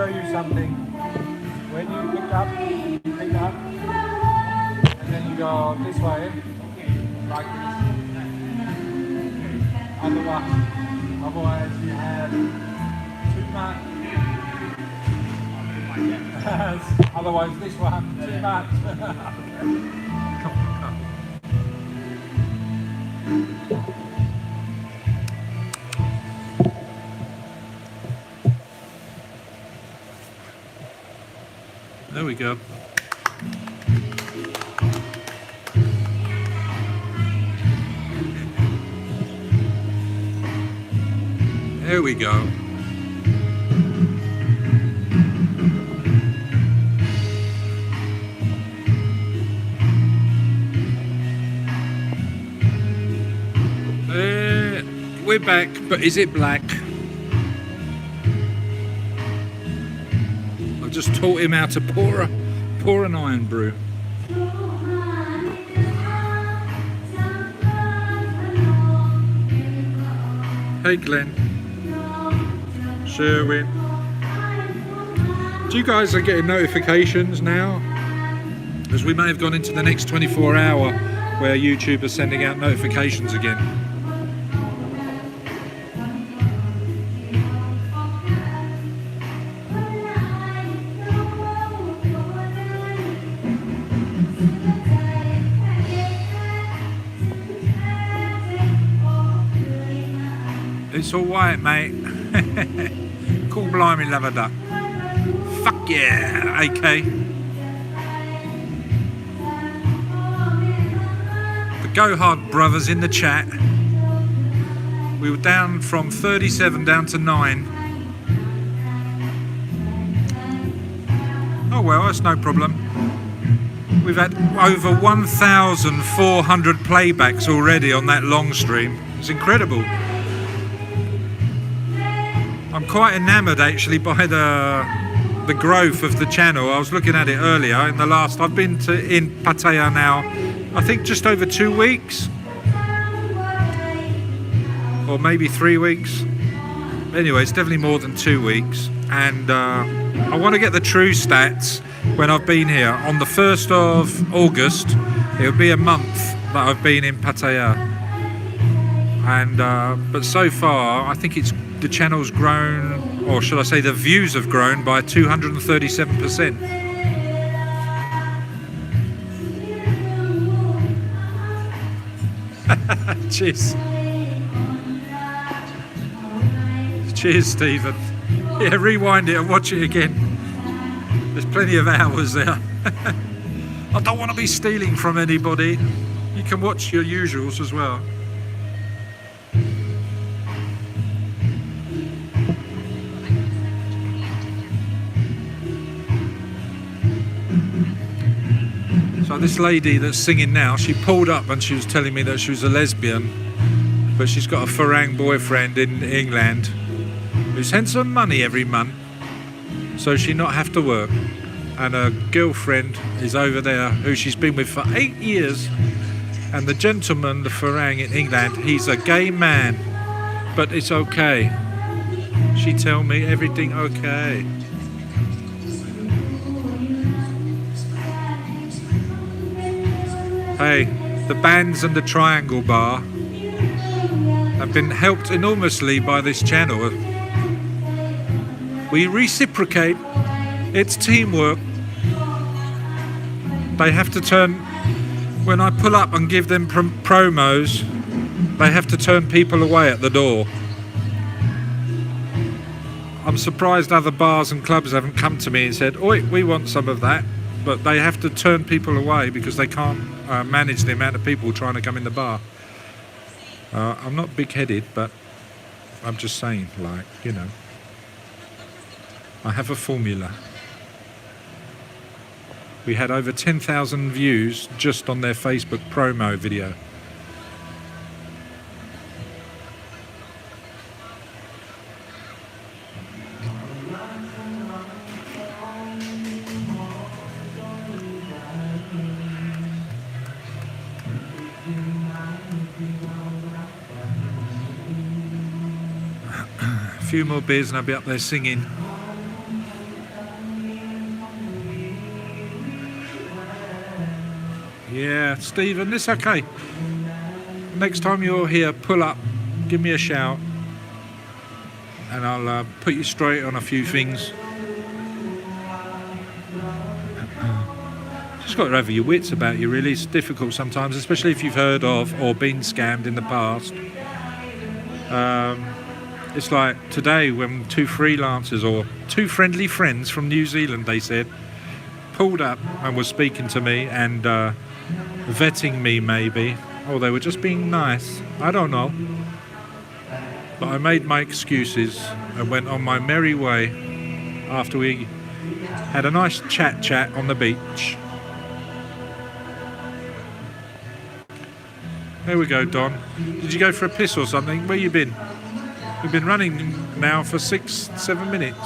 show you something. When you pick up, and then you go this way, like this. Otherwise you have too much. Otherwise this one, too much. There we go. There we go. We're back, but is it black? I've just taught him how to pour an iron brew. Hey Glenn. Sherwin. Do you guys are getting notifications now? As we may have gone into the next 24 hour where YouTube is sending out notifications again. It's all right, mate. Cool blimey, love a duck. Fuck yeah, AK. The Go Hard brothers in the chat. We were down from 37 down to 9. Oh well, that's no problem. We've had over 1,400 playbacks already on that long stream. It's incredible. I'm quite enamoured actually by the growth of the channel. I was looking at it earlier in the last, I've been in Pattaya now, I think just over 2 weeks. Or maybe 3 weeks. Anyway, it's definitely more than 2 weeks. And I want to get the true stats when I've been here. On the 1st of August, it'll be a month that I've been in Pattaya. And but so far, I think the channel's grown, or should I say the views have grown by 237%. Cheers. Cheers, Stephen. Yeah, rewind it and watch it again. There's plenty of hours there. I don't want to be stealing from anybody. You can watch your usuals as well. So this lady that's singing now, she pulled up and she was telling me that she was a lesbian, but she's got a Farang boyfriend in England who sends her money every month so she not have to work, and her girlfriend is over there who she's been with for 8 years, and the gentleman, the Farang in England, he's a gay man, but it's okay. She tell me everything okay. Hey, the bands and the Triangle Bar have been helped enormously by this channel. We reciprocate. It's teamwork. They have to turn, when I pull up and give them promos, they have to turn people away at the door. I'm surprised other bars and clubs haven't come to me and said, oi, we want some of that. But they have to turn people away because they can't manage the amount of people trying to come in the bar. I'm not big-headed, but I'm just saying, like, you know, I have a formula. We had over 10,000 views just on their Facebook promo video. A few more beers and I'll be up there singing. Yeah, Stephen, it's okay. Next time you're here, pull up, give me a shout, and I'll put you straight on a few things. Just got to have your wits about you, really. It's difficult sometimes, especially if you've heard of or been scammed in the past. It's like today when two freelancers, or two friendly friends from New Zealand, they said, pulled up and were speaking to me and vetting me maybe. Or they were just being nice. I don't know. But I made my excuses and went on my merry way after we had a nice chat on the beach. There we go, Don. Did you go for a piss or something? Where you been? We've been running now for 6-7 minutes.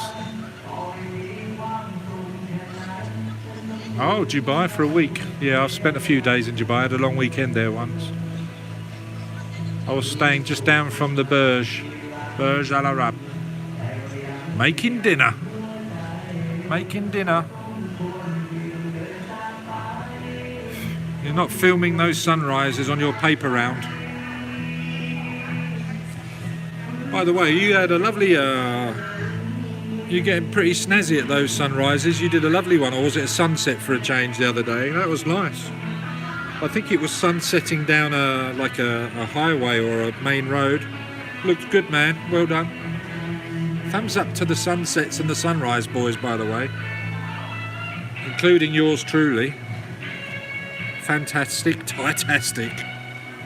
Oh, Dubai for a week. Yeah, I've spent a few days in Dubai. I had a long weekend there once. I was staying just down from the Burj Al Arab. Making dinner. You're not filming those sunrises on your paper round. By the way, you had a lovely... you're getting pretty snazzy at those sunrises. You did a lovely one, or was it a sunset for a change the other day? That was nice. I think it was sunsetting down a highway or a main road. Looked good, man. Well done. Thumbs up to the sunsets and the sunrise, boys, by the way. Including yours truly. Fantastic, Tastic.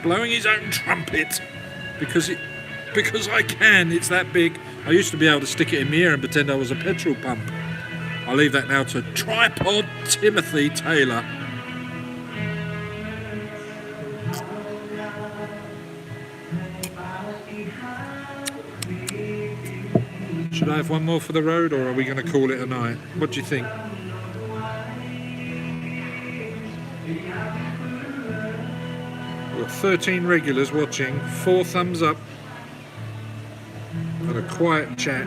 Blowing his own trumpet. Because I can, it's that big. I used to be able to stick it in my ear and pretend I was a petrol pump. I'll leave that now to Tripod Timothy Taylor. Should I have one more for the road, or are we going to call it a night? What do you think? We've got 13 regulars watching, 4 thumbs up, and a quiet chat.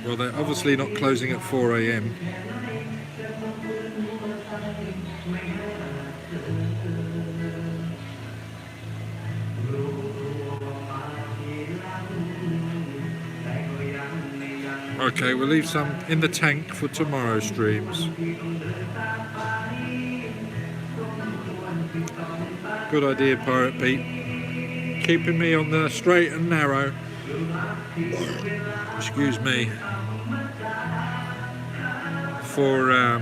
Well, they're obviously not closing at 4 AM. Okay, we'll leave some in the tank for tomorrow's streams. Good idea, Pirate Pete. Keeping me on the straight and narrow. Excuse me. For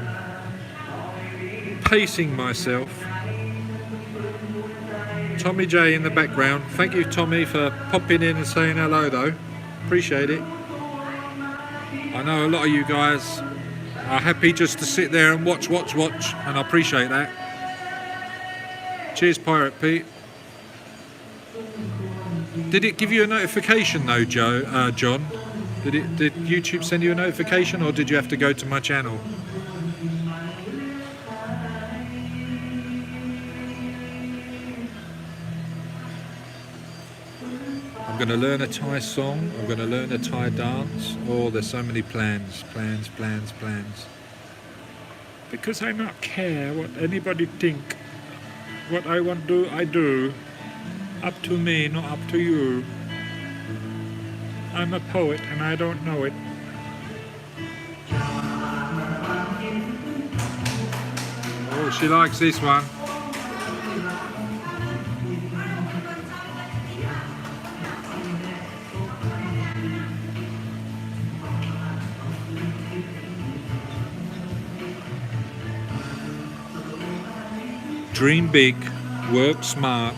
pacing myself. Tommy J in the background. Thank you, Tommy, for popping in and saying hello, though. Appreciate it. I know a lot of you guys are happy just to sit there and watch, and I appreciate that. Cheers, Pirate Pete. Did it give you a notification though, John? Did YouTube send you a notification, or did you have to go to my channel? I'm going to learn a Thai song. I'm going to learn a Thai dance. Oh, there's so many plans. Because I not care what anybody think. What I want to do, I do. Up to me, not up to you. I'm a poet and I don't know it. Oh, she likes this one. Dream big, work smart,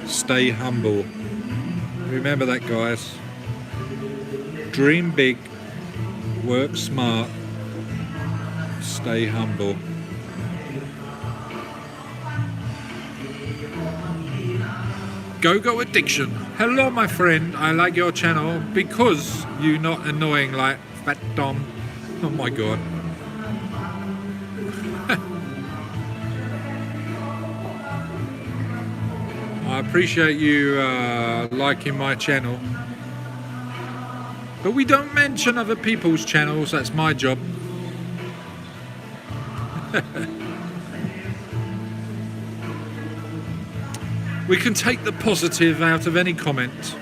stay humble. Remember that, guys. Dream big, work smart, stay humble. Go Addiction. Hello, my friend. I like your channel because you're not annoying like Fat Dom. Oh my god. I appreciate you liking my channel, but we don't mention other people's channels. That's my job. We can take the positive out of any comment.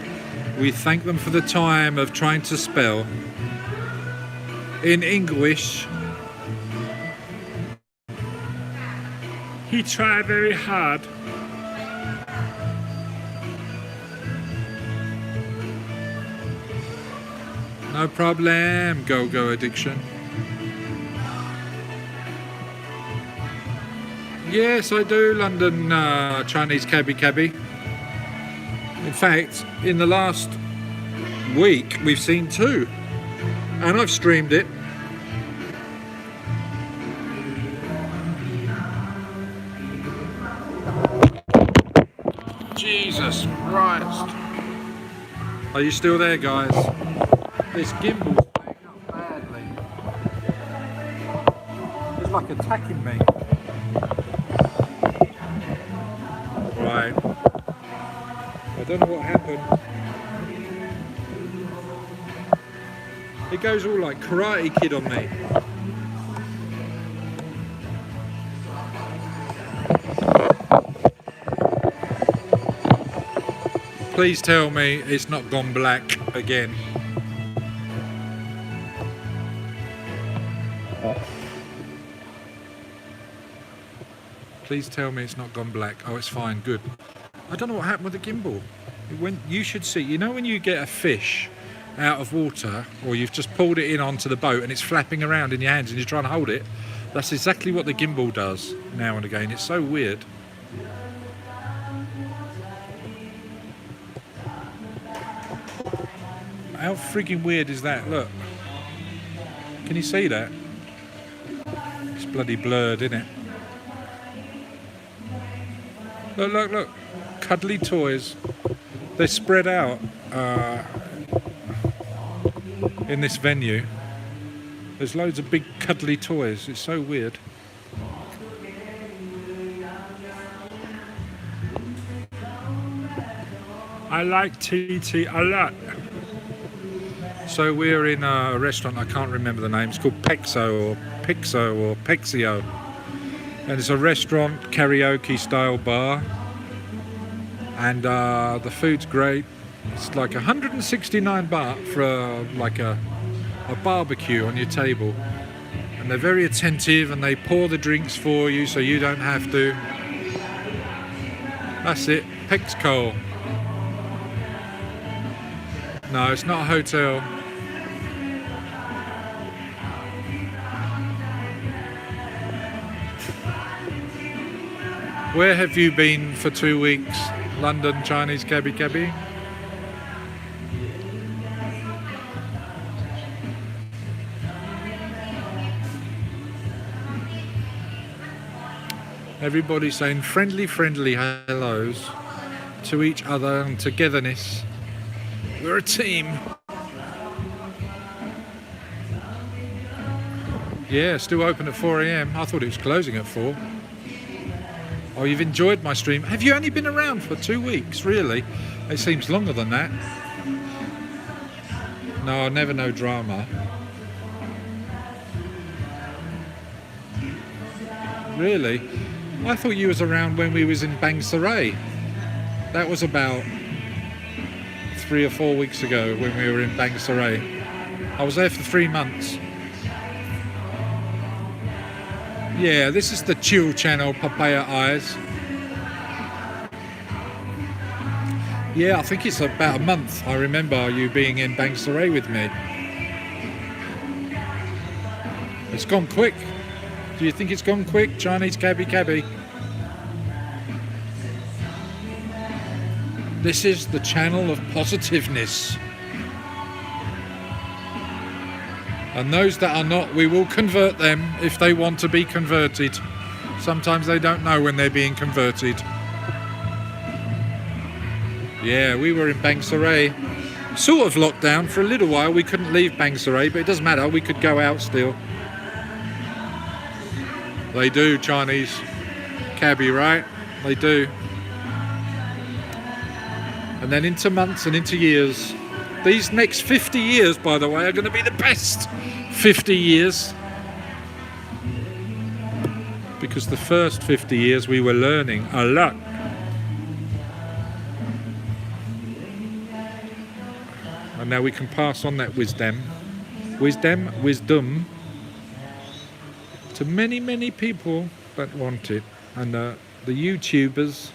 We thank them for the time of trying to spell in English. He tried very hard. No problem, go-go addiction. Yes, I do, London Chinese cabbie. In fact, in the last week, we've seen 2. And I've streamed it. Jesus Christ. Are you still there, guys? This gimbal's playing up badly. It's like attacking me. Right. I don't know what happened. It goes all like Karate Kid on me. Please tell me it's not gone black again. Please tell me it's not gone black. Oh, it's fine, good. I don't know what happened with the gimbal. It went, you should see, you know when you get a fish out of water, or you've just pulled it in onto the boat and it's flapping around in your hands and you're trying to hold it? That's exactly what the gimbal does now and again. It's so weird. How freaking weird is that? Look. Can you see that? It's bloody blurred, isn't it? Look. Cuddly toys. They're spread out in this venue. There's loads of big cuddly toys. It's so weird. I like TT a lot. So we're in a restaurant, I can't remember the name. It's called Pixo or Pexio. And it's a restaurant, karaoke style bar. And the food's great. It's like 169 baht for like a barbecue on your table. And they're very attentive and they pour the drinks for you so you don't have to. That's it, Pexco. No, it's not a hotel. Where have you been for 2 weeks? London Chinese cabbie? Everybody saying friendly hellos to each other and togetherness. We're a team. Yeah, still open at 4 AM. I thought it was closing at 4. Oh, you've enjoyed my stream. Have you only been around for 2 weeks, really? It seems longer than that. No, I never know drama. Really? I thought you was around when we was in Bang Sarai. That was about 3 or 4 weeks ago when we were in Bang Sarai. I was there for 3 months. Yeah, this is the chill channel, Papaya Eyes. Yeah, I think it's about a month. I remember you being in Bang Sarai with me. It's gone quick. Do you think it's gone quick? Chinese cabbie. This is the channel of positiveness. And those that are not, we will convert them if they want to be converted. Sometimes they don't know when they're being converted. Yeah, we were in Bang Sarai. Sort of locked down for a little while. We couldn't leave Bang Sarai, but it doesn't matter. We could go out still. They do, Chinese cabbie, right? They do. And then into months and into years. These next 50 years, by the way, are going to be the best 50 years. because the first 50 years we were learning a lot. And now we can pass on that wisdom, to many, many people that want it. And the YouTubers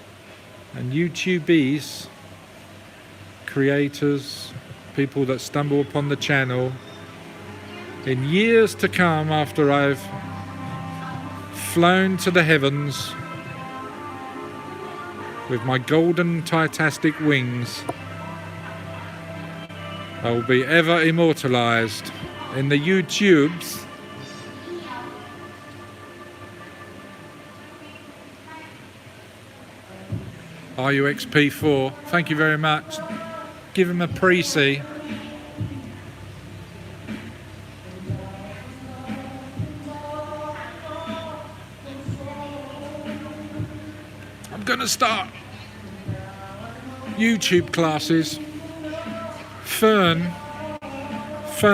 and YouTubies, creators, people that stumble upon the channel, in years to come, after I've flown to the heavens with my golden Tastic wings, I will be ever immortalized in the YouTubes. RUXP4, thank you very much. Give him a pre-see. I'm gonna start YouTube classes. Fern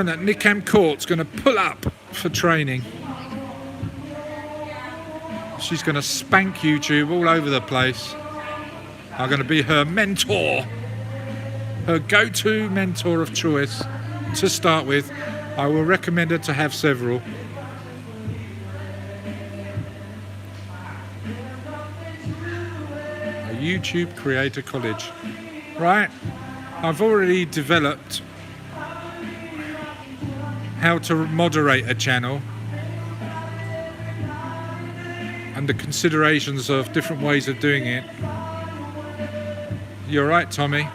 at Nickham Court's going to pull up for training. She's going to spank YouTube all over the place. I'm going to be her mentor, her go-to mentor of choice to start with. I will recommend her to have several. A YouTube Creator College. Right? I've already developed how to moderate a channel and the considerations of different ways of doing it. You're right, Tommy.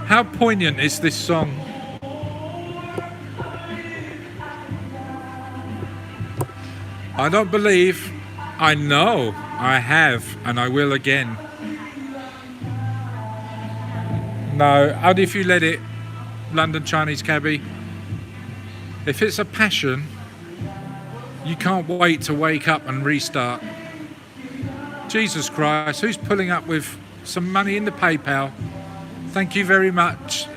How poignant is this song? I don't believe, I know I have, and I will again. No, only if you let it, London Chinese cabbie. If it's a passion, you can't wait to wake up and restart. Jesus Christ, who's pulling up with some money in the PayPal? Thank you very much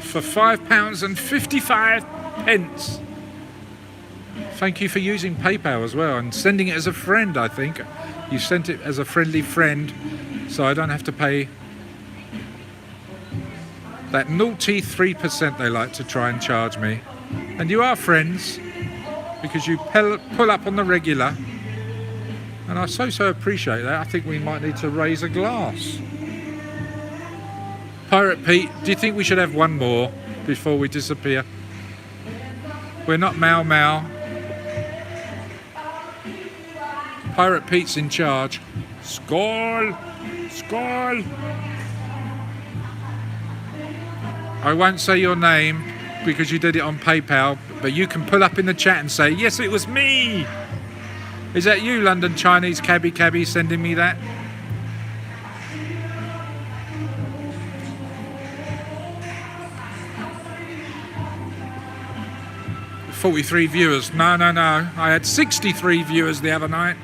for £5.55. Thank you for using PayPal as well and sending it as a friend, I think. You sent it as a friendly friend, so I don't have to pay that naughty 3% they like to try and charge me. And you are friends, because you pull up on the regular, and I so appreciate that. I think we might need to raise a glass. Pirate Pete, do you think we should have one more before we disappear? We're not Mau Mau. Pirate Pete's in charge. Skål! Skål! I won't say your name because you did it on PayPal, but you can pull up in the chat and say, yes, it was me! Is that you, London Chinese cabbie, sending me that? $43 viewers. No. I had 63 viewers the other night.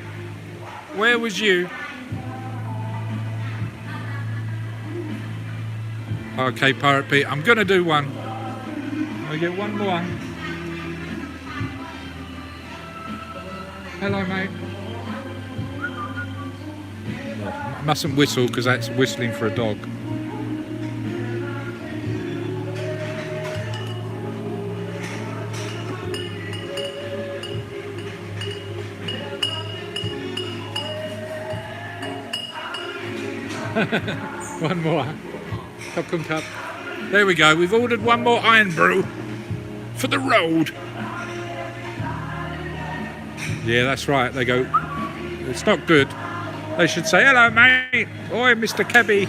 Where was you? Okay, Pirate Pete, I'm going to do one. I'll get one more. Hello, mate. I mustn't whistle because that's whistling for a dog. One more. Cup. There we go. We've ordered one more iron brew for the road. Yeah, that's right. They go, it's not good. They should say, hello, mate. Oi, Mr. Cabby.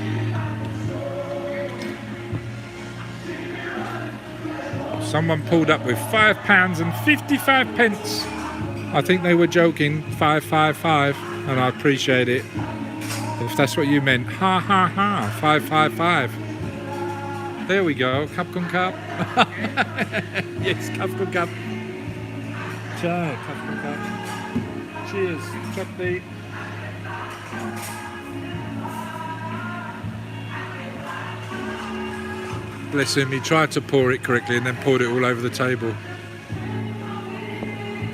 Someone pulled up with £5.55. I think they were joking, 555, and I appreciate it. If that's what you meant, ha, 555. There we go, cup. Yes, cup. Chai, cup. Cheers, chocolate. Bless him, he tried to pour it correctly and then poured it all over the table.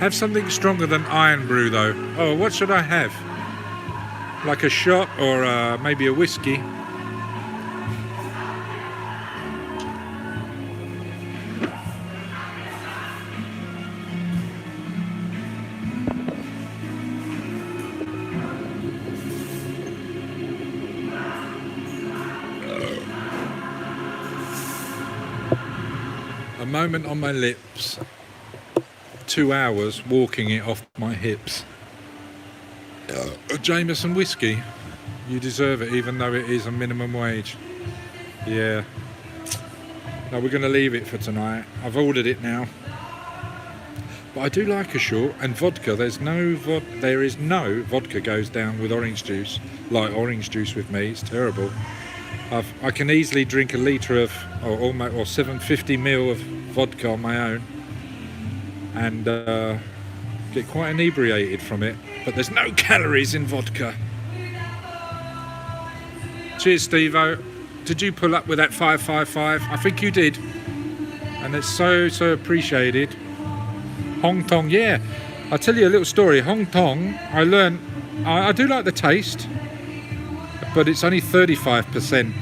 Have something stronger than iron brew though. Oh, what should I have? Like a shot or maybe a whiskey? A moment on my lips. 2 hours walking it off my hips. A Jameson whiskey. You deserve it, even though it is a minimum wage. Yeah. No, we're going to leave it for tonight. I've ordered it now. But I do like a short, and vodka. There is no vodka goes down with orange juice, like orange juice with me. It's terrible. I can easily drink a litre of, or 750ml of vodka on my own, and get quite inebriated from it. But there's no calories in vodka. Cheers, Steve-O. Did you pull up with that 555? I think you did. And it's so appreciated. Hong Tong, yeah. I'll tell you a little story. Hong Tong, I learned, I do like the taste, but it's only 35%.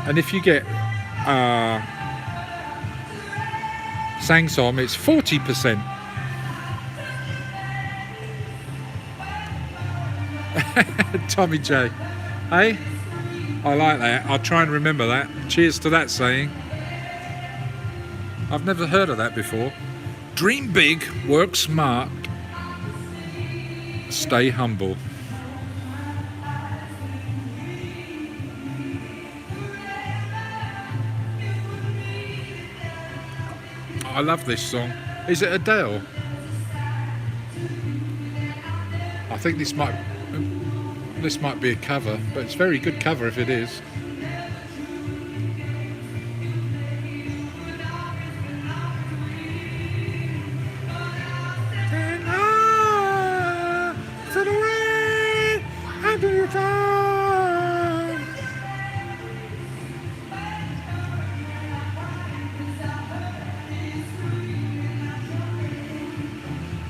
And if you get Sang Som, it's 40%. Tommy J. Hey? I like that. I'll try and remember that. Cheers to that saying. I've never heard of that before. Dream big, work smart, stay humble. I love this song. Is it Adele? I think this might be a cover, but it's a very good cover if it is.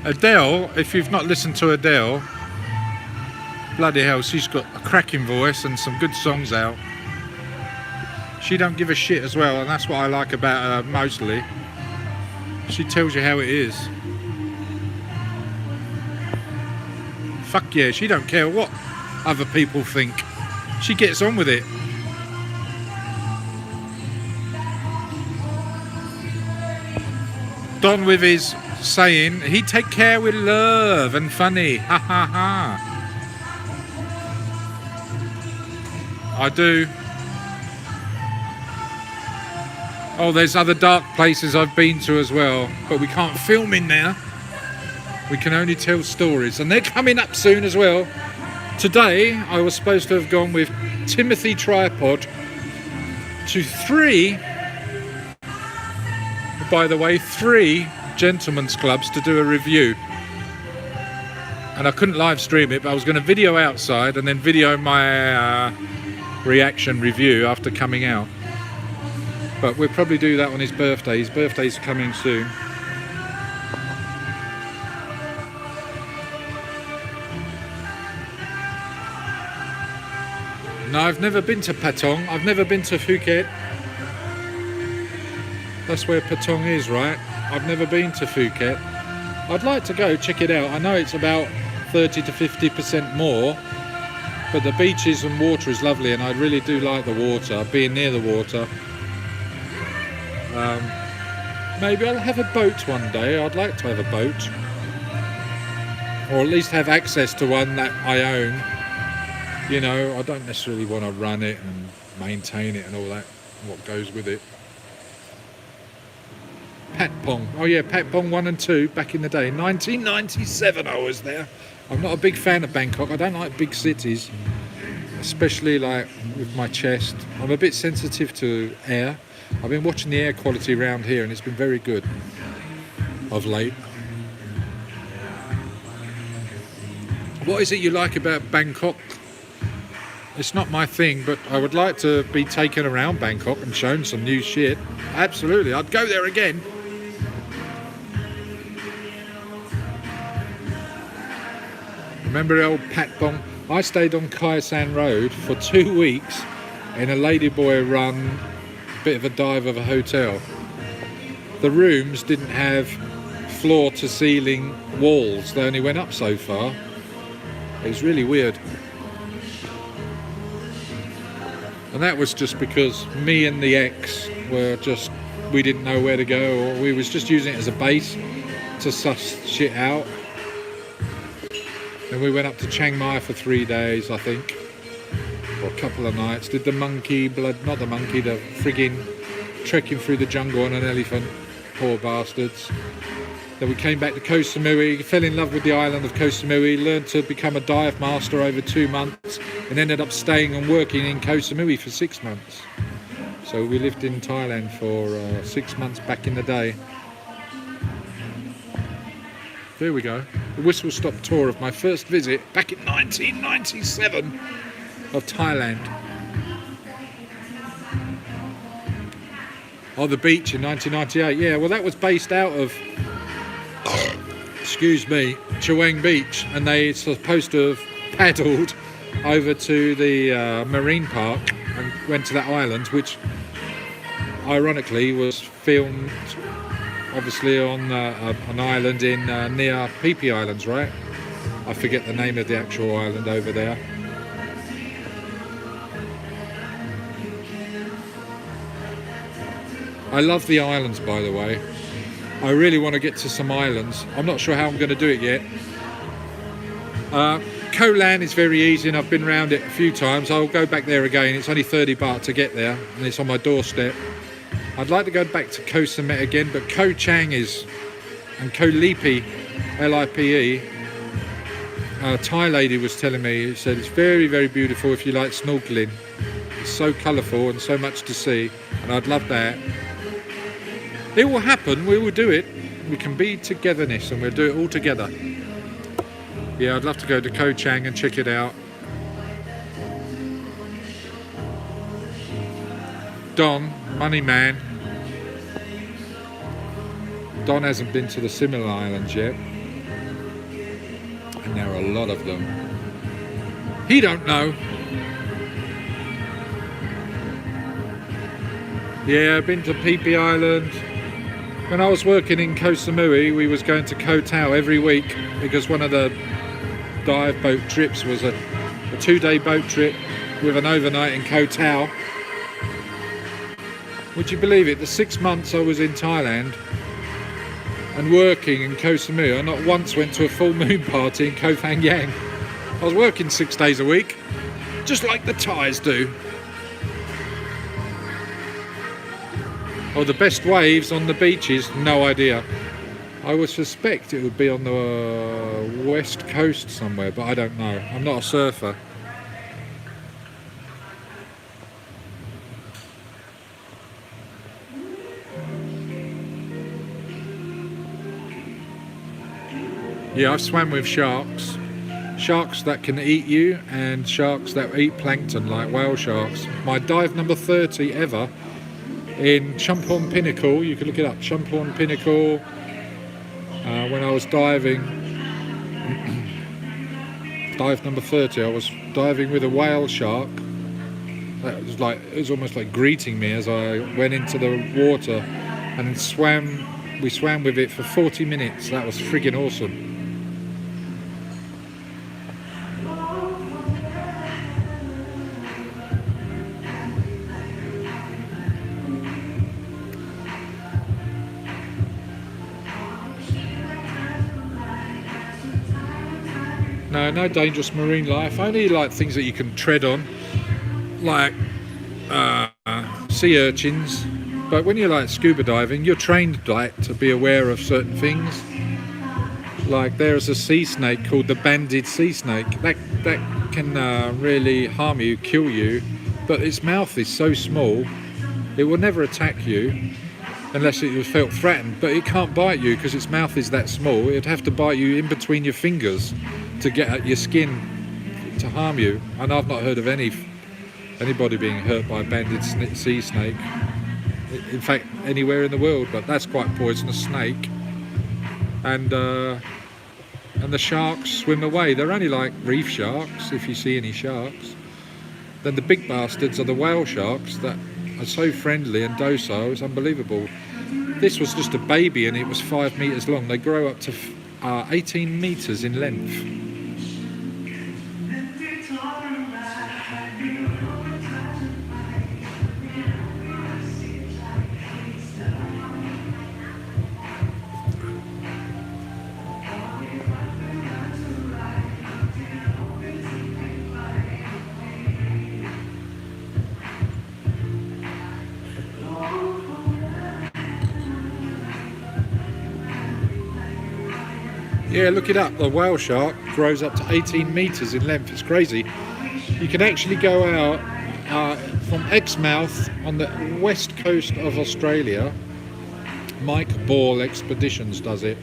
Adele, if you've not listened to Adele, bloody hell, she's got a cracking voice and some good songs out. She don't give a shit as well, and that's what I like about her mostly. She tells you how it is. Fuck yeah, she don't care what other people think. She gets on with it. Don with his saying, he take care with love and funny. Ha ha ha. I do. Oh, there's other dark places I've been to as well, but we can't film in there. We can only tell stories, and they're coming up soon as well. Today, I was supposed to have gone with Timothy Tripod to three gentlemen's clubs to do a review. And I couldn't live stream it, but I was going to video outside and then video my reaction review after coming out. But we'll probably do that on his birthday. His birthday's coming soon. No, I've never been to Patong. I've never been to Phuket. That's where Patong is, right? I've never been to Phuket. I'd like to go check it out. I know it's about 30 to 50% more, but the beaches and water is lovely, and I really do like the water, being near the water. Maybe I'll have a boat one day. I'd like to have a boat, or at least have access to one that I own. You know, I don't necessarily want to run it and maintain it and all that, what goes with it. Patpong. Oh yeah, Patpong 1 and 2 back in the day. 1997 I was there. I'm not a big fan of Bangkok. I don't like big cities, especially like with my chest. I'm a bit sensitive to air. I've been watching the air quality around here and it's been very good of late. What is it you like about Bangkok? It's not my thing, but I would like to be taken around Bangkok and shown some new shit. Absolutely, I'd go there again. Remember the old Patbong? I stayed on Kai San Road for 2 weeks in a ladyboy run, bit of a dive of a hotel. The rooms didn't have floor to ceiling walls, they only went up so far. It was really weird. And that was just because me and the ex we didn't know where to go, or we was just using it as a base to suss shit out. And we went up to Chiang Mai for 3 days, I think, or a couple of nights. Did the monkey blood, not the monkey, the friggin' trekking through the jungle on an elephant, poor bastards. Then we came back to Koh Samui, fell in love with the island of Koh Samui, learned to become a dive master over 2 months, and ended up staying and working in Koh Samui for 6 months. So we lived in Thailand for 6 months back in the day. There we go. The whistle-stop tour of my first visit back in 1997 of Thailand. Oh, the beach in 1998. Yeah, well, that was based out of, excuse me, Chaweng Beach, and they supposed to have paddled over to the marine park and went to that island, which ironically was filmed obviously on an island in near Phi Islands, right? I forget the name of the actual island over there. I love the islands, by the way. I really want to get to some islands. I'm not sure how I'm going to do it yet. Koh Lan is very easy, and I've been around it a few times. I'll go back there again. It's only 30 baht to get there, and it's on my doorstep. I'd like to go back to Koh Samet again, but Koh Chang and Koh Lipe, L-I-P-E, Thai lady was telling me, said it's very, very beautiful if you like snorkeling. It's so colourful and so much to see, and I'd love that. It will happen, we will do it. We can be togetherness, and we'll do it all together. Yeah, I'd love to go to Koh Chang and check it out. Don, money man. Don hasn't been to the similar islands yet, and there are a lot of them. He don't know. Yeah, I've been to Phi Island. When I was working in Koh Samui, we was going to Koh Tao every week because one of the dive boat trips was a 2-day boat trip with an overnight in Koh Tao. Would you believe it? The 6 months I was in Thailand and working in Koh Samui, I not once went to a full moon party in Koh Phangan. I was working 6 days a week, just like the Thais do. Oh, the best waves on the beaches, no idea. I would suspect it would be on the west coast somewhere, but I don't know. I'm not a surfer. Yeah, I've swam with sharks. Sharks that can eat you, and sharks that eat plankton like whale sharks. My dive number 30 ever in Chumpon Pinnacle, you can look it up, Chumpon Pinnacle, when I was diving, dive number 30, I was diving with a whale shark. It was almost like greeting me as I went into the water, and we swam with it for 40 minutes. That was friggin' awesome. No dangerous marine life, only like things that you can tread on, like sea urchins. But when you're like scuba diving, you're trained like to be aware of certain things. Like there's a sea snake called the banded sea snake that can really harm you, kill you, but its mouth is so small it will never attack you unless it felt threatened, but it can't bite you because its mouth is that small. It'd have to bite you in between your fingers to get at your skin to harm you. And I've not heard of anybody being hurt by a banded sea snake, in fact anywhere in the world, but that's quite a poisonous snake. And and the sharks swim away. They're only like reef sharks, if you see any sharks. Then the big bastards are the whale sharks that are so friendly and docile, it's unbelievable. This was just a baby and it was 5 meters long. They grow up to 18 meters in length. Yeah, look it up. The whale shark grows up to 18 meters in length. It's crazy. You can actually go out from Exmouth on the west coast of Australia. Mike Ball Expeditions does it.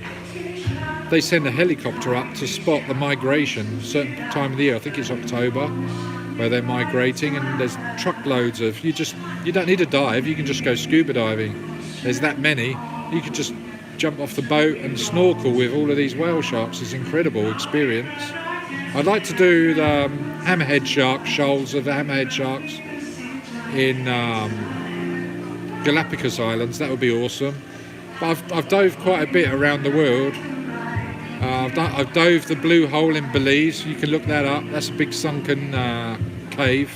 They send a helicopter up to spot the migration, certain time of the year. I think it's October, where they're migrating, and there's truckloads of. You don't need to dive. You can just go scuba diving. There's that many. You could just jump off the boat and snorkel with all of these whale sharks. It's an incredible experience. I'd like to do the hammerhead shark shoals of the hammerhead sharks in Galapagos Islands. That would be awesome. But I've dove quite a bit around the world. I've dove the Blue Hole in Belize. You can look that up. That's a big sunken cave.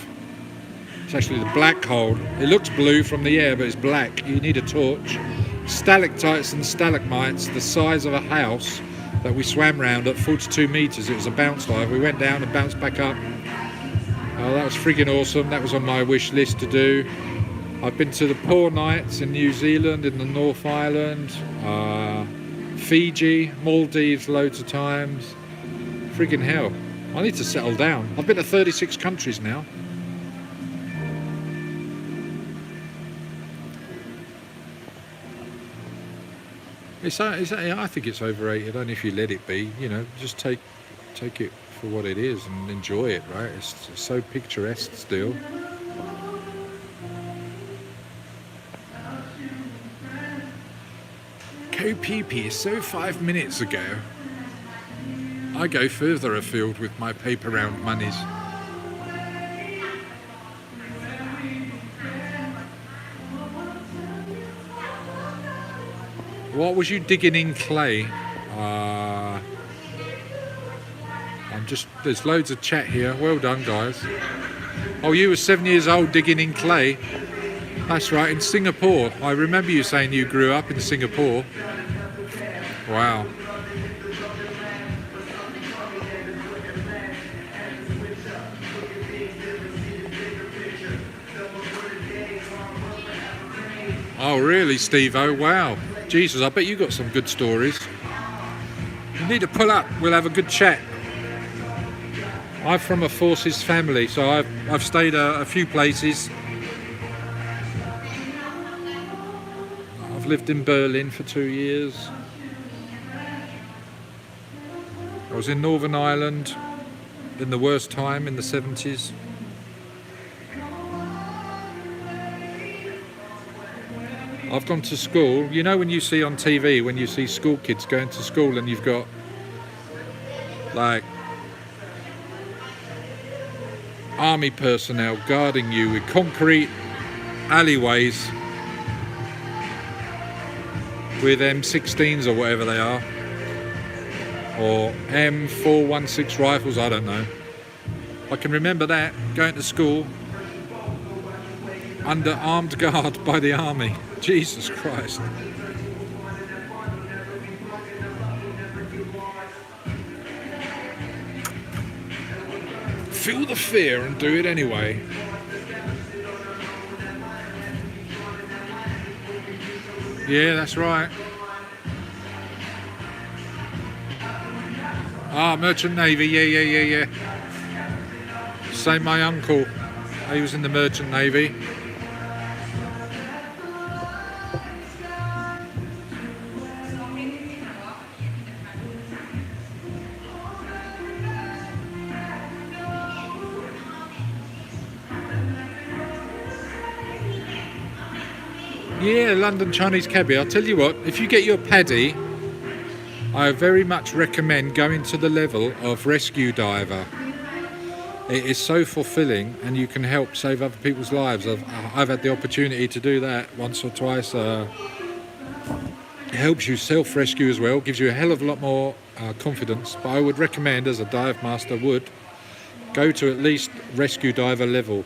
It's actually the black hole. It looks blue from the air, but it's black. You need a torch. Stalactites and stalagmites the size of a house that we swam round at 42 meters. It was a bounce dive. We went down and bounced back up. That was friggin' awesome. That was on my wish list to do. I've been to the Poor Knights in New Zealand, in the North Island, Fiji, Maldives loads of times. Friggin' hell. I need to settle down. I've been to 36 countries now. I think it's overrated, only if you let it be. You know, just take it for what it is and enjoy it, right? It's so picturesque still. Ko-Pee-Pee, so 5 minutes ago. I go further afield with my paper round monies. What was you digging in clay? There's loads of chat here. Well done, guys. Oh, you were 7 years old digging in clay. That's right, in Singapore. I remember you saying you grew up in Singapore. Wow. Oh, really, Steve-O? Wow. Jesus, I bet you got some good stories. You need to pull up. We'll have a good chat. I'm from a forces family, so I've stayed a few places. I've lived in Berlin for 2 years. I was in Northern Ireland in the worst time in the 70s. I've gone to school. You know when you see on TV, when you see school kids going to school and you've got like army personnel guarding you with concrete alleyways with M16s or whatever they are, or M416 rifles, I don't know. I can remember that, going to school under armed guard by the army. Jesus Christ. Feel the fear and do it anyway. Yeah, that's right. Merchant Navy, yeah. Same my uncle. He was in the Merchant Navy. Yeah, London Chinese cabbie. I'll tell you what, if you get your paddy I very much recommend going to the level of rescue diver. It is so fulfilling, and you can help save other people's lives. I've had the opportunity to do that once or twice. It helps you self-rescue as well, gives you a hell of a lot more confidence. But I would recommend, as a dive master would, go to at least rescue diver level.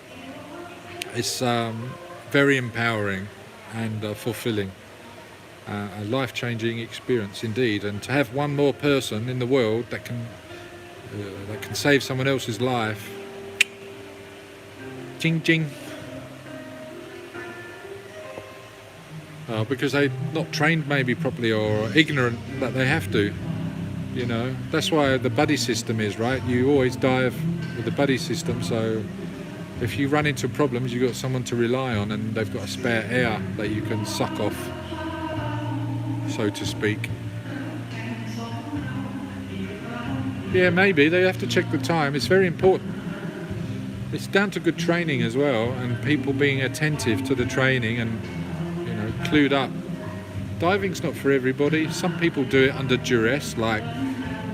It's very empowering and fulfilling. A life-changing experience indeed. And to have one more person in the world that can save someone else's life. Ching ching. Because they're not trained maybe properly, or ignorant that they have to. You know, that's why the buddy system is, right? You always dive with the buddy system, so if you run into problems, you've got someone to rely on, and they've got a spare air that you can suck off, so to speak. Yeah, maybe they have to check the time. It's very important. It's down to good training as well, and people being attentive to the training and, you know, clued up. Diving's not for everybody. Some people do it under duress, like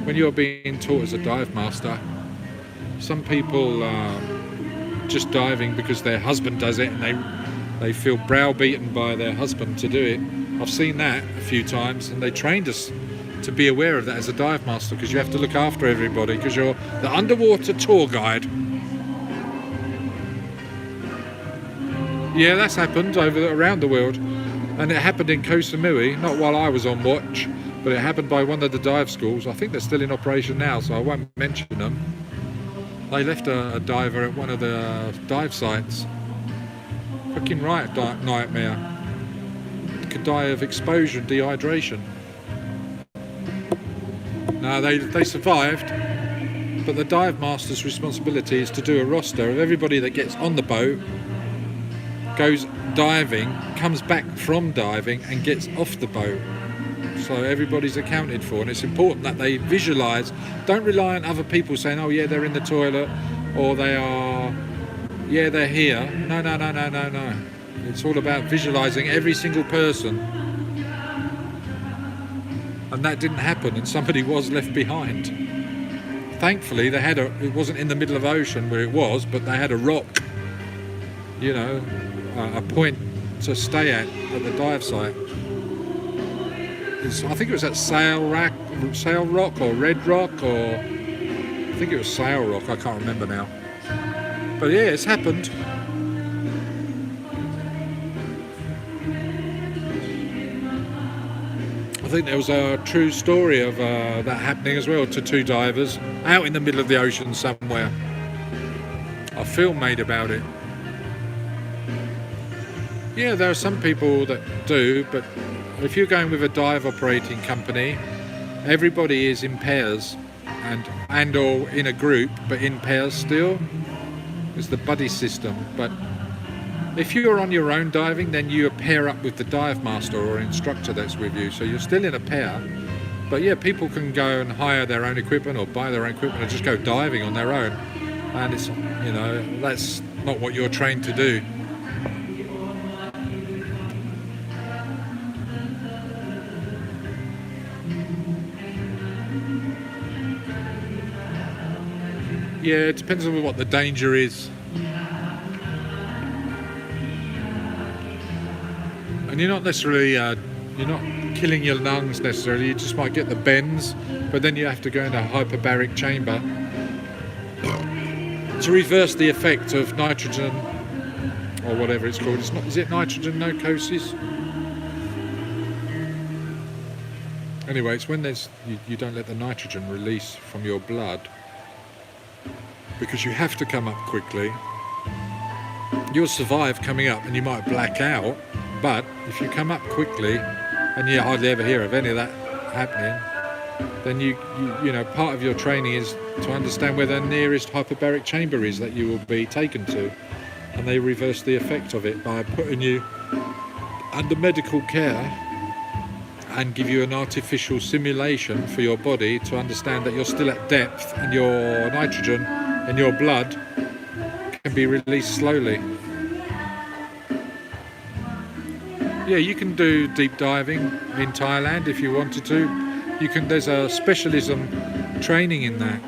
when you're being taught as a dive master. Some people are just diving because their husband does it, and they feel browbeaten by their husband to do it. I've seen that a few times, and they trained us to be aware of that as a dive master, because you have to look after everybody, because you're the underwater tour guide. Yeah, that's happened around the world, and it happened in Koh Samui, not while I was on watch, but it happened by one of the dive schools. I think they're still in operation now, so I won't mention them. They left a diver at one of the dive sites. Fucking right, nightmare. Could die of exposure and dehydration. No, they survived, but the dive master's responsibility is to do a roster of everybody that gets on the boat, goes diving, comes back from diving and gets off the boat. So everybody's accounted for, and it's important that they visualise. Don't rely on other people saying, oh yeah, they're in the toilet, or they're here. No. It's all about visualising every single person. And that didn't happen, and somebody was left behind. Thankfully, it wasn't in the middle of the ocean where it was, but they had a rock, you know, a point to stay at the dive site. I think it was at Sail Rock or Red Rock, or I think it was Sail Rock, I can't remember now. But yeah, it's happened. I think there was a true story of that happening as well to two divers out in the middle of the ocean somewhere. A film made about it. Yeah, there are some people that do, but if you're going with a dive operating company, everybody is in pairs and or in a group, but in pairs still. It's the buddy system. But if you're on your own diving, then you pair up with the dive master or instructor that's with you, so you're still in a pair. But yeah, people can go and hire their own equipment or buy their own equipment and just go diving on their own, and it's, you know, that's not what you're trained to do. Yeah, it depends on what the danger is. And you're not necessarily, you're not killing your lungs necessarily, you just might get the bends, but then you have to go into a hyperbaric chamber to reverse the effect of nitrogen, or whatever it's called. Is it nitrogen narcosis? Anyway, it's when you don't let the nitrogen release from your blood, because you have to come up quickly. You'll survive coming up and you might black out, but if you come up quickly, and you hardly ever hear of any of that happening, then you know, part of your training is to understand where the nearest hyperbaric chamber is that you will be taken to, and they reverse the effect of it by putting you under medical care and give you an artificial simulation for your body to understand that you're still at depth and your nitrogen in your blood can be released slowly. Yeah, you can do deep diving in Thailand if you wanted to. There's a specialism training in that.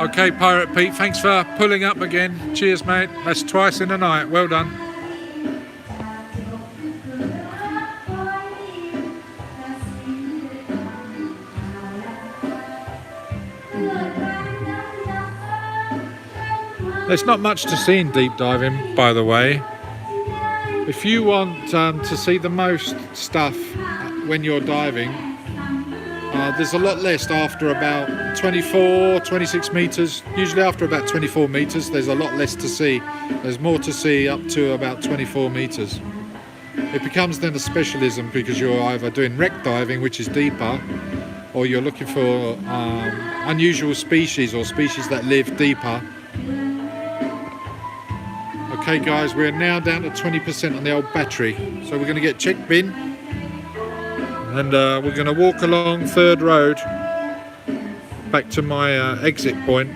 Okay, Pirate Pete, thanks for pulling up again. Cheers, mate. That's twice in a night. Well done. There's not much to see in deep diving, by the way. If you want to see the most stuff when you're diving, there's a lot less after about 24, 26 meters. Usually after about 24 meters, there's a lot less to see. There's more to see up to about 24 meters. It becomes then a specialism because you're either doing wreck diving, which is deeper, or you're looking for unusual species or species that live deeper. Okay guys, we're now down to 20% on the old battery. So we're going to get check bin. And we're going to walk along Third Road back to my exit point.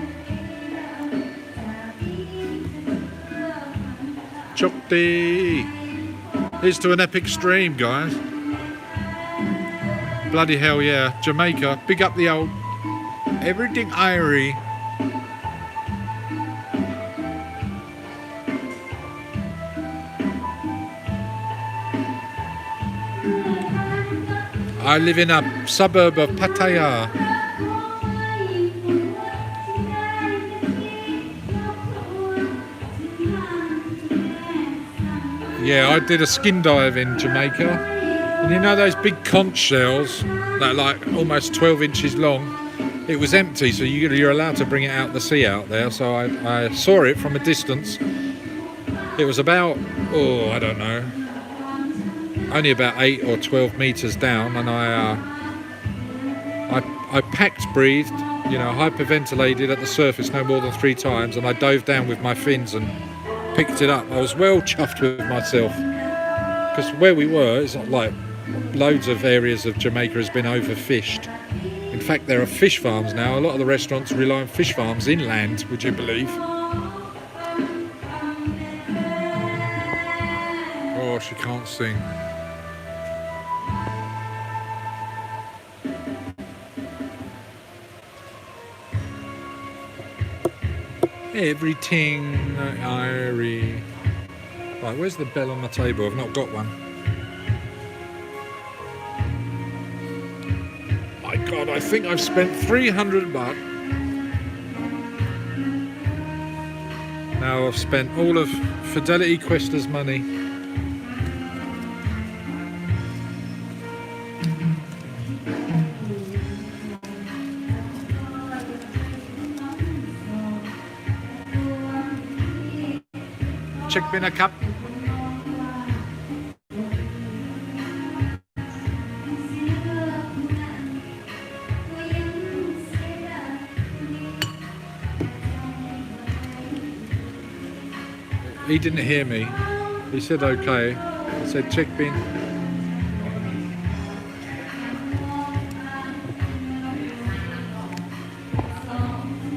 Chokti! Here's to an epic stream, guys. Bloody hell yeah. Jamaica, big up the old everything Irie. I live in a suburb of Pattaya. Yeah, I did a skin dive in Jamaica. And you know those big conch shells that are like almost 12 inches long? It was empty, so you're allowed to bring it out the sea out there. So I saw it from a distance. It was about, I don't know, only about 8 or 12 meters down, and I packed breathed, hyperventilated at the surface no more than 3 times, and I dove down with my fins and picked it up. I was well chuffed with myself because where we were, it's not like loads of areas of Jamaica has been overfished. In fact, there are fish farms now. A lot of the restaurants rely on fish farms inland, would you believe? Oh, she can't sing. Everything Irie. Right, where's the bell on my table? I've not got one. My God, I think I've spent $300. Now I've spent all of Fidelity Questa's money. Check bin a cup. He didn't hear me. He said okay. I said check bin.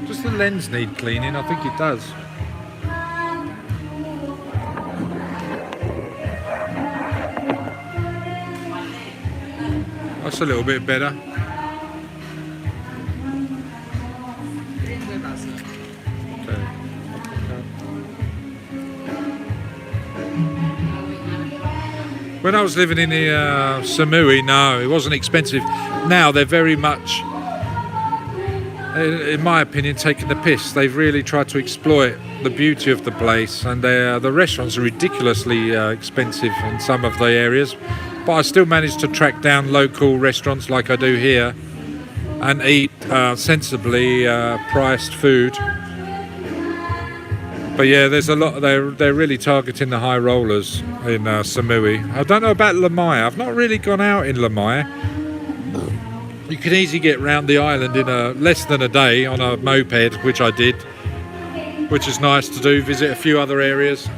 Does the lens need cleaning? I think it does. That's a little bit better. Okay. When I was living in the Samui, no, it wasn't expensive. Now they're very much, in my opinion, taking the piss. They've really tried to exploit the beauty of the place, and the restaurants are ridiculously expensive in some of the areas. But I still managed to track down local restaurants like I do here and eat sensibly priced food. But yeah, there's a lot. They're really targeting the high rollers in Samui. I don't know about Lamaya. I've not really gone out in Lamaya. You can easily get round the island in less than a day on a moped, which I did, which is nice to do. Visit a few other areas.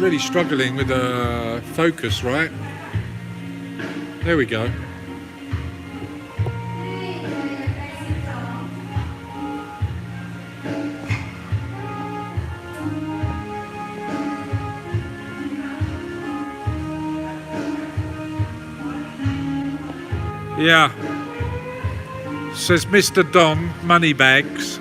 really struggling with the focus, right? There we go. Yeah. Says Mr. Don, Moneybags.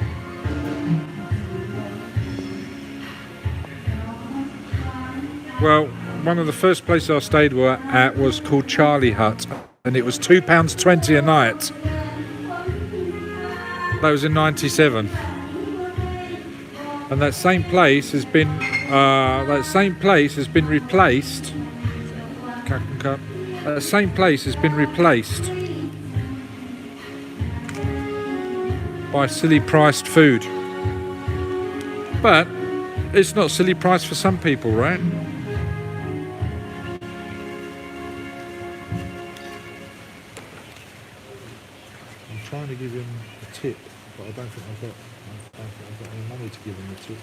Well, one of the first places I stayed at was called Charlie Hut, and it was £2.20 a night. That was in '97, and that same place has been replaced. That same place has been replaced by silly priced food, but it's not silly priced for some people, right? Trying to give him a tip, but I don't think I've got any money to give him a tip.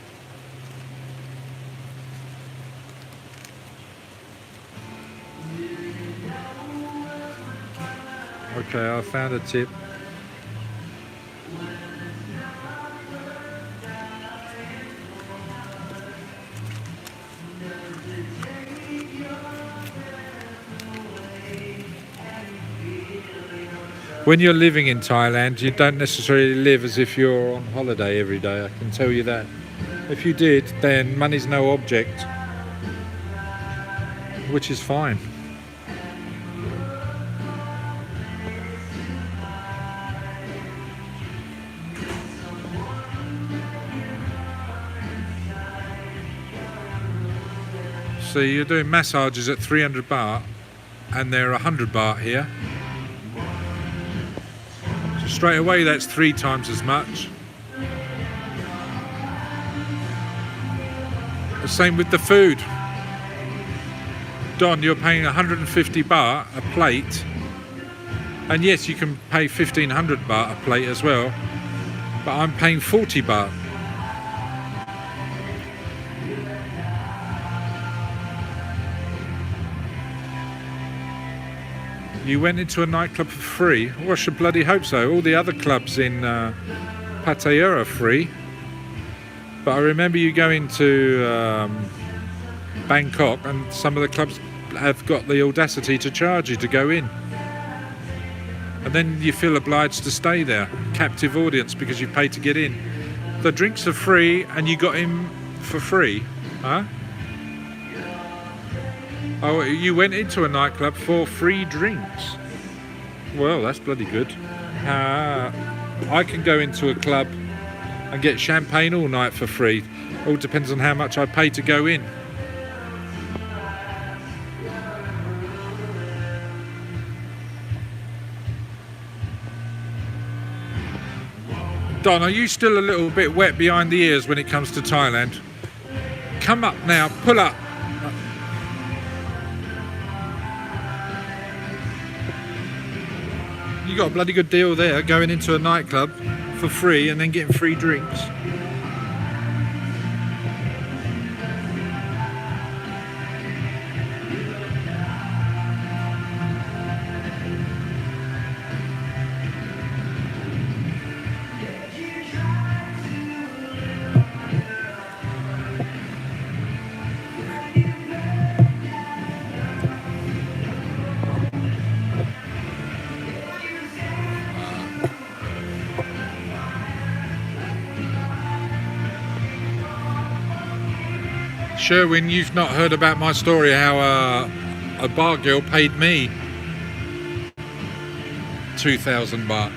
Okay, I found a tip. When you're living in Thailand, you don't necessarily live as if you're on holiday every day, I can tell you that. If you did, then money's no object, which is fine. So you're doing massages at 300 baht, and they're 100 baht here. Straight away, that's 3 times as much. The same with the food. Don, you're paying 150 baht a plate. And yes, you can pay 1500 baht a plate as well. But I'm paying 40 baht. You went into a nightclub for free? Well, I should bloody hope so. All the other clubs in Pattaya are free. But I remember you going to Bangkok, and some of the clubs have got the audacity to charge you to go in. And then you feel obliged to stay there, captive audience, because you paid to get in. The drinks are free, and you got in for free, huh? Oh, you went into a nightclub for free drinks. Well, that's bloody good. I can go into a club and get champagne all night for free. All depends on how much I pay to go in. Don, are you still a little bit wet behind the ears when it comes to Thailand? Come up now, pull up. You got a bloody good deal there, going into a nightclub for free and then getting free drinks. Sherwin, you've not heard about my story how a bar girl paid me 2,000 baht.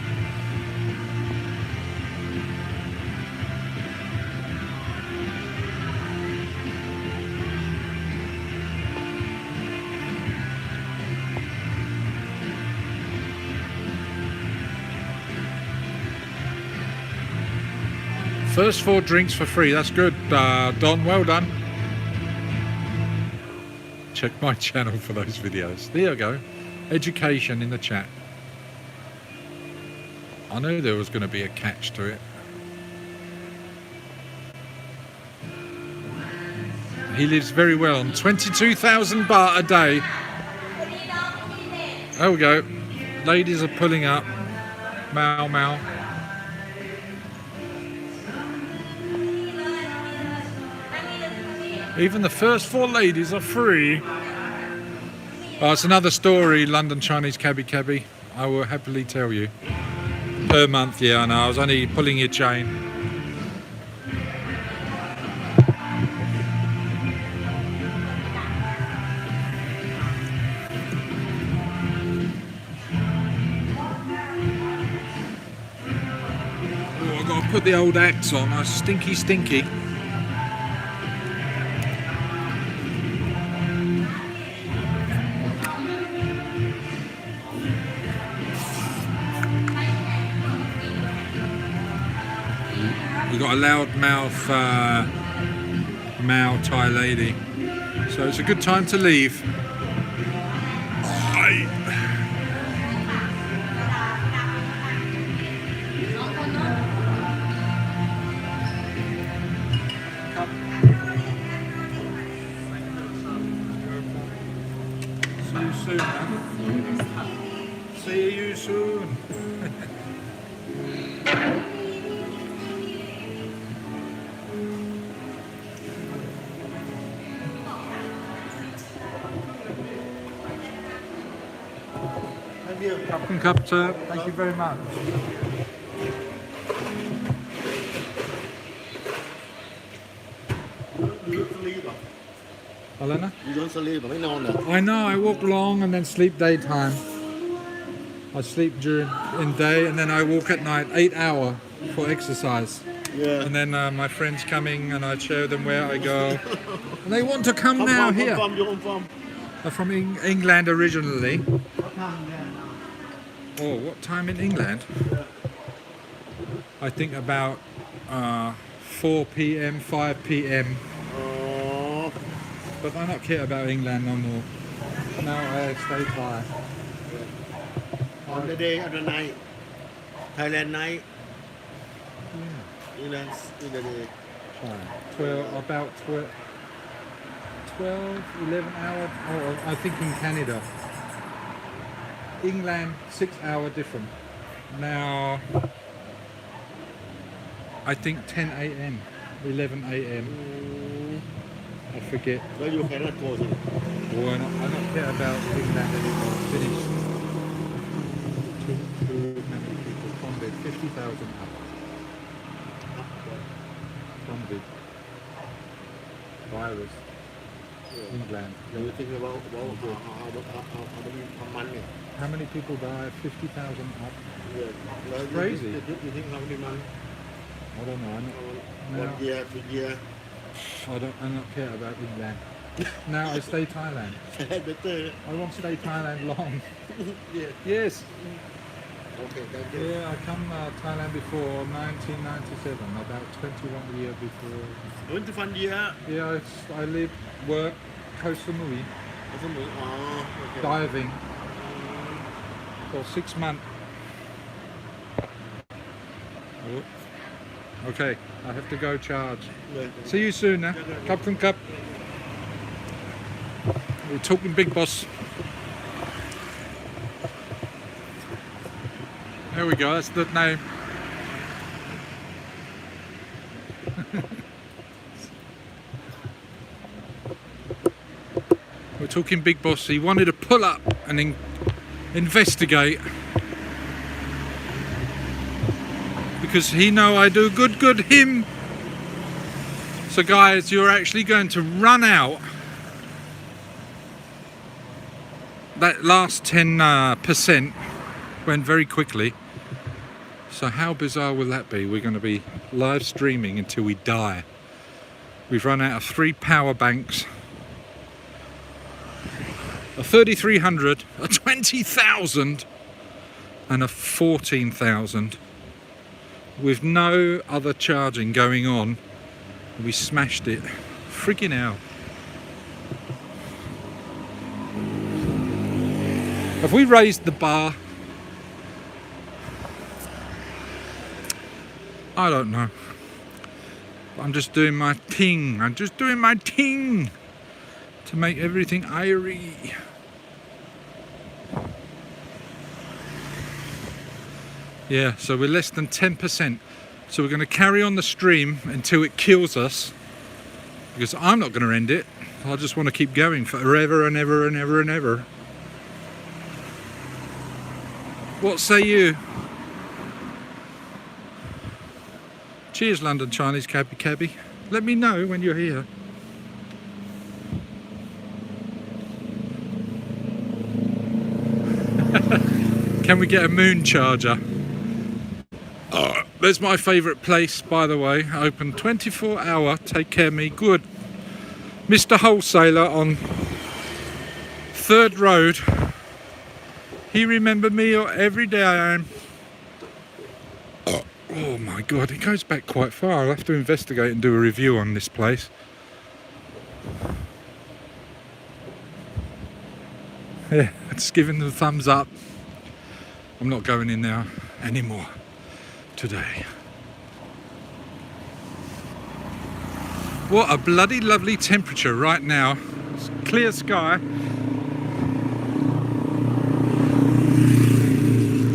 First 4 drinks for free, that's good, Don, well done. Check my channel for those videos. There you go. Education in the chat. I knew there was going to be a catch to it. He lives very well on 22,000 baht a day. There we go. Ladies are pulling up. Mau Mau. Even the first 4 ladies are free. Oh, it's another story, London Chinese cabbie. I will happily tell you. Per month, yeah, I know. I was only pulling your chain. Oh, I've got to put the old axe on. It's stinky. We've got a loudmouth Mao Thai lady, so it's a good time to leave. See you soon, man. See you soon. Cup, sir. Thank you very much. You sleep. Alena? You don't sleep. I know. I walk long and then sleep daytime. I sleep in day and then I walk at night 8 hours for exercise. Yeah. And then my friends coming and I show them where I go. And they want to come now here. I'm from England originally. Oh, what time in England? I think about 4 p.m, 5 p.m. Oh. But I don't care about England no more. Now I stay Thai. On the day, on the night. Thailand night. Yeah. England in the day. 12, 11 hours. Oh, I think in Canada. England, 6 hour different. Now, I think 10 a.m, 11 a.m. I forget. So you cannot go to it. Oh, I don't care about England anymore. Finished. Too many people. Funded 50,000 up. Funded. Virus. England. You think about how many? How many people died? 50,000 up. Yeah. Crazy. You think how many months? I don't know. Now, 1 year, 2 years. I don't care about England. Now I stay Thailand. Better. I want to stay Thailand long. Yeah. Yes. Okay, thank you. Yeah, I come Thailand before 1997, about 21 years before. 21 years. Yeah, I live, work, Koh Samui, Okay. diving for 6 months. Oh. Okay, I have to go charge. Yeah. See you soon, eh? Cup from cup. We're talking big boss. There we go, that's the name. We're talking big boss. He wanted to pull up and investigate. Because he know I do good him. So guys, you're actually going to run out that last 10% went very quickly. So how bizarre will that be? We're going to be live streaming until we die. We've run out of 3 power banks, a 3300, a 20,000 and a 14,000 with no other charging going on. We smashed it. Freaking hell. Have we raised the bar? I don't know. I'm just doing my ting. I'm just doing my ting to make everything airy. Yeah, so we're less than 10%. So we're going to carry on the stream until it kills us, because I'm not going to end it. I just want to keep going forever and ever and ever and ever. What say you? Cheers, London Chinese cabbie. Let me know when you're here. Can we get a moon charger? Oh, there's my favourite place, by the way. Open 24-hour. Take care of me. Good. Mr. Wholesaler on 3rd Road. He remembered me every day I am. Oh my God, it goes back quite far. I'll have to investigate and do a review on this place. Yeah, just giving the thumbs up. I'm not going in there anymore today. What a bloody lovely temperature right now. It's clear sky.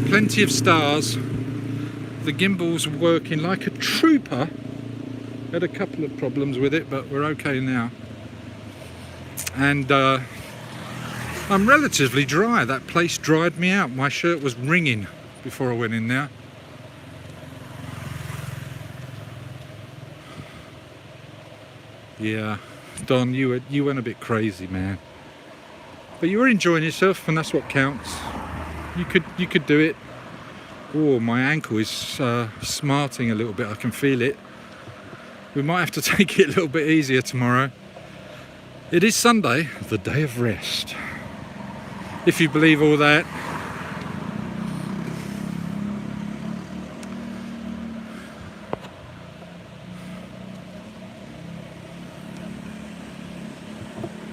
Plenty of stars. The gimbal's working like a trooper. Had a couple of problems with it, but we're okay now. And I'm relatively dry. That place dried me out. My shirt was wringing before I went in there. Yeah, Don, you went a bit crazy, man. But you were enjoying yourself, and that's what counts. You could do it. Oh, my ankle is smarting a little bit. I can feel it. We might have to take it a little bit easier tomorrow. It is Sunday, the day of rest. If you believe all that.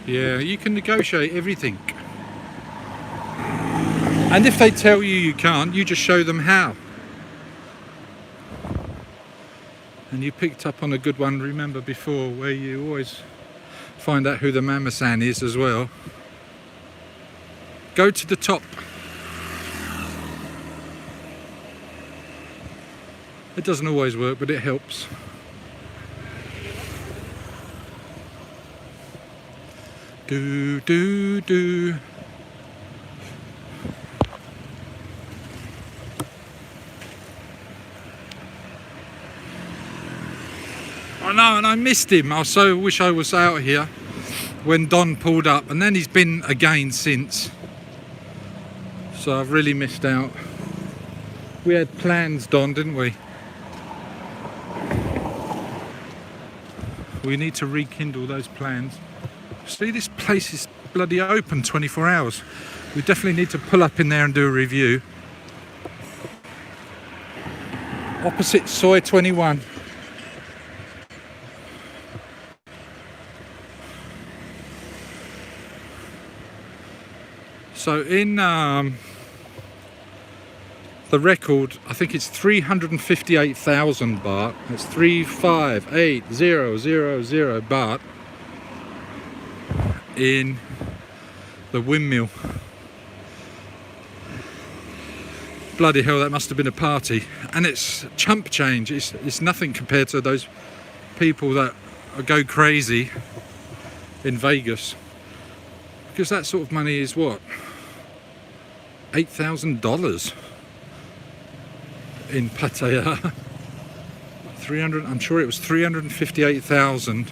Yeah, you can negotiate everything. And if they tell you you can't, you just show them how. And you picked up on a good one, remember before, where you always find out who the mama-san is as well. Go to the top. It doesn't always work, but it helps. Do, do, do. I know, and I missed him. I so wish I was out here when Don pulled up, and then he's been again since. So I've really missed out. We had plans, Don, didn't we? We need to rekindle those plans. See, this place is bloody open 24 hours. We definitely need to pull up in there and do a review. Opposite Soy 21. So in the record, I think it's 358,000 baht. That's 358,000 baht in the windmill. Bloody hell, that must have been a party. And it's chump change. It's nothing compared to those people that go crazy in Vegas. Because that sort of money is what? $8,000 in Pattaya. 300. I'm sure it was 358,000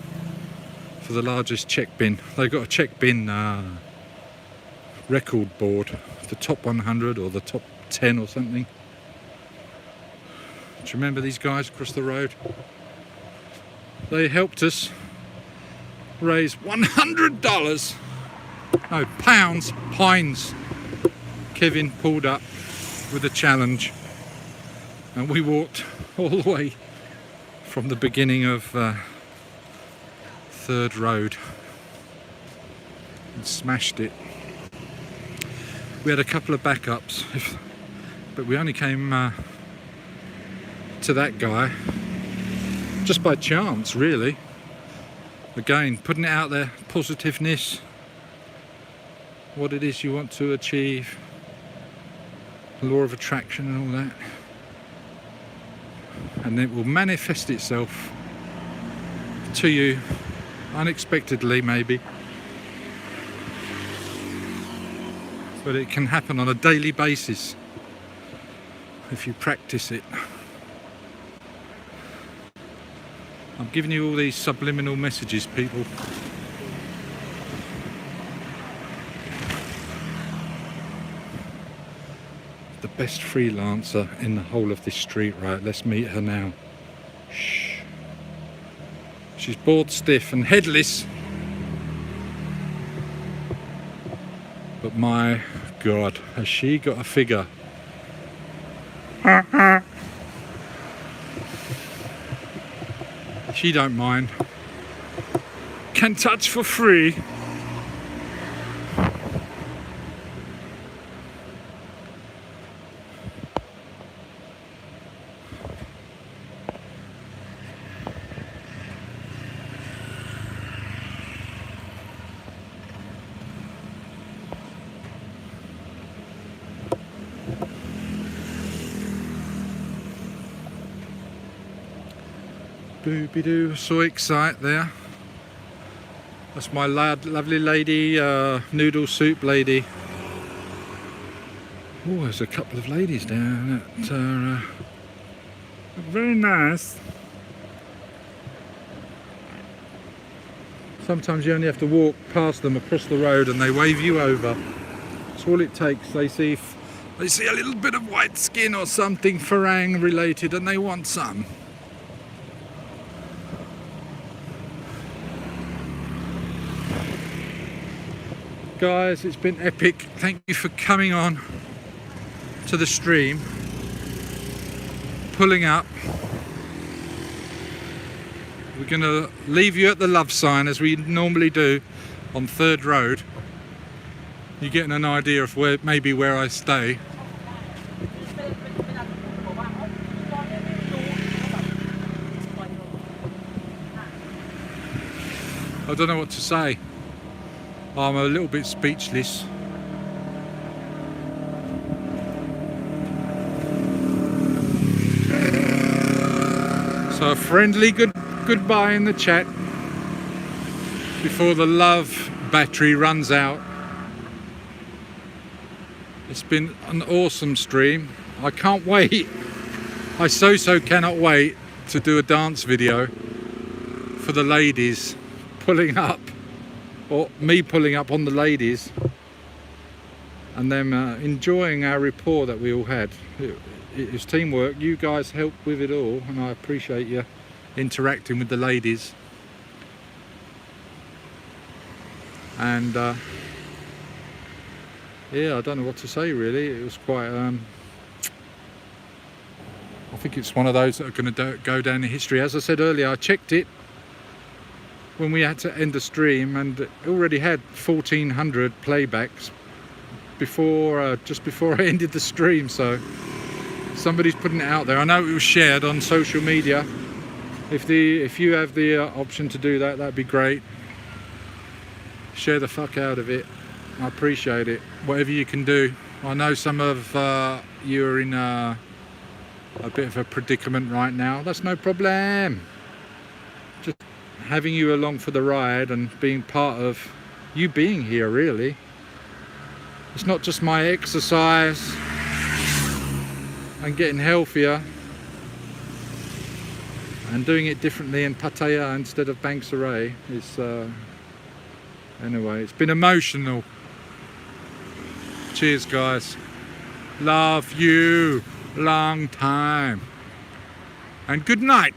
for the largest check bin. They got a check bin record board, the top 100 or the top 10 or something. Do you remember these guys across the road? They helped us raise $100. No, pounds, pines. Kevin pulled up with a challenge, and we walked all the way from the beginning of 3rd Road and smashed it. We had a couple of backups, but we only came to that guy just by chance, really. Again, putting it out there, positiveness, what it is you want to achieve, law of attraction and all that, and it will manifest itself to you unexpectedly, maybe, but it can happen on a daily basis if you practice it. I'm giving you all these subliminal messages, people. The best freelancer in the whole of this street, right? Let's meet her now. Shh. She's bored stiff and headless. But my God, has she got a figure? She don't mind. Can touch for free. Booby-doo, so excited there. That's my lovely lady, noodle soup lady. Oh, there's a couple of ladies there that are very nice. Sometimes you only have to walk past them across the road and they wave you over. That's all it takes. They see a little bit of white skin or something Farang related and they want some. Guys, it's been epic. Thank you for coming on to the stream, pulling up. We're going to leave you at the love sign as we normally do on Third Road. You're getting an idea of maybe where I stay. I don't know what to say. I'm a little bit speechless. So a friendly goodbye in the chat before the love battery runs out. It's been an awesome stream. I can't wait. I so cannot wait to do a dance video for the ladies pulling up. Or me pulling up on the ladies and them enjoying our rapport that we all had. It was teamwork. You guys helped with it all and I appreciate you interacting with the ladies. And yeah, I don't know what to say really. It was quite I think it's one of those that are going to go down in history. As I said earlier, I checked it when we had to end the stream and it already had 1400 playbacks before just before I ended the stream, so somebody's putting it out there. I know it was shared on social media. If you have the option to do that, that'd be great. Share the fuck out of it. I appreciate it. Whatever you can do. I know some of you are in a bit of a predicament right now. That's no problem. Just having you along for the ride and being part of you being here, really. It's not just my exercise and getting healthier and doing it differently in Pattaya instead of Bangsaray. Anyway, it's been emotional. Cheers, guys. Love you. Long time. And good night.